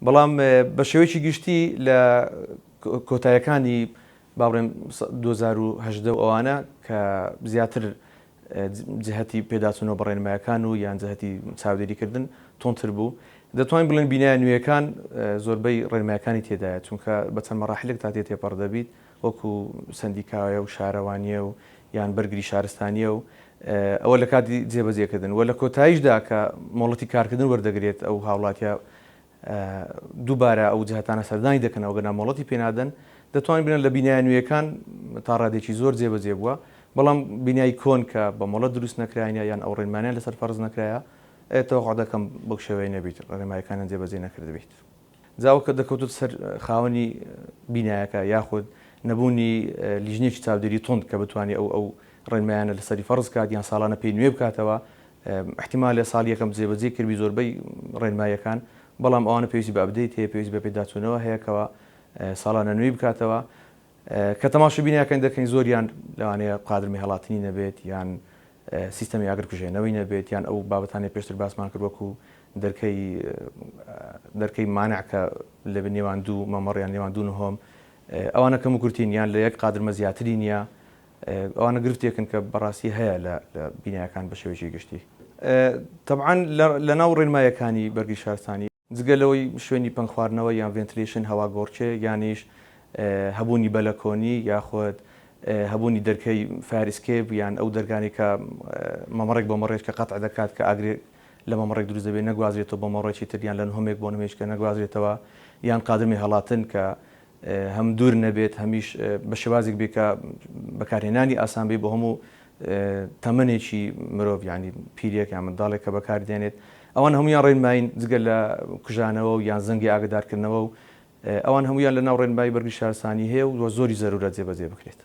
بەڵام بە شێوەیەکی گشتی لە کۆتاییەکانی باڵێم 2010 ئەوانە کە زیاتر جهتی پێداچوونەوە بە ڕێنمایەکان و یان جهتی چاودێریکردن تۆنتر بوو. دەتوانین بڵێن بینایە نوێیەکان زۆربەی ڕێنمایەکانی تێدایە، چونکە بە چەند مەراحلێک تا تێپەڕ دەبیت، وەکو سندیکاوە و شارەوانیە و یان بەرگری شارستانیە و ئەوە لە کاتی جێبەجێکردن و لە کۆتاییشدا کە مۆڵەتی کارکردن وەردەگرێت ئەو هاوڵاتیە دووبارە ئەو جهتانە سەردانی دەکەن ئەو گەنا مۆڵەتی پێنادەن، دەتوانین بنێن لە بینایە نوێیەکان تا ڕادێکی زۆر جێبەجێ بووە. بەڵام بینایی کۆن کە بە مۆڵەت دروست نەکراینە یان ئەو ڕێنمانیان لەسەر فەرز نەکرایە تەوەقع دەکەم بەو شێوەیە نەبیت ڕێنمایەکانیان جێبەجێ نەکردبێت. جاوە کە دەکەوتوت سەر خاوەنی بینایەکە یاخود نەبوونی لیژنێکی چاودێری تۆند کە بتوانێت ئەو ڕێنمایانە لەسەری فەرز کات یان ساڵانە پێی نوێ بکاتەوە، احتیمال لە ساڵ یەکەم جێبەجێ کردی زۆربەی ڕێنمایەکان، بەڵام ئەوانە پێویستی بە ئەپدەیت هەیە، پێویستی بە پێداچوونەوە هەیەکەوە ساڵانە نوێی بکاتەوە کە تەماشای بینایەکان دەکەین زۆریان لەوانەیە قادرمی هەڵاتنی نەبێت یان سیستەمی ئاگرکوژێنەوەی نەبێت یان ئەو بابەتانی پێشتر باسمان کرد وەکو دەرکەی مانعکە لە نێوان دوو مەمەڕیان نێوان دوو نهۆم، ئەوانە کەم و کورتین یان لە یەک قادرمە زیاتری نییە، ئەوانە گرفتێکن کە بەڕاستی هەیە لە بینایەکان بە شێوەیەکی گشتی. طبعاً لە ناو ڕێنمایەکانی بەرگری شارستانی جگەلەوەی شوێنی پەنگ خواردنەوە یان ڤێنتیلێشن هەوا گۆڕچێ یانیش هەبوونی بەلەکۆنی یاخود هەبوونی دەرکەی فایر ئسکێپ یان ئەو دەرگانی کە مەمەڕێک بۆ مەڕێک کە قەتع دەکات کە ئاگرێک لە مەمەڕێک دروست دەبێت نەگوازرێتەوە بۆ مەڕێکی تر یان لە نهۆمێک بۆ نهۆمێک کە نەگوازرێتەوە، یان قادرمی هەڵاتن کە هەم دوور نەبێت هەمیش بە شێوازێک بێت کە بەکارهێنانی ئاسان بێت بۆ هەموو تەمەنێکی مرۆڤ یانی پیرێک یان منداڵێک کە بەکاردێنێت، ئەوان هەمویان ڕێنماین جگە لە کوژانەوە و یان زەنگی ئاگدارکردنەوە و ئەوان هەمویان لە ناو ڕێنمایی بەرگری شارستانی هەیە و زۆری زەرورەت جێبەجێ بکرێت.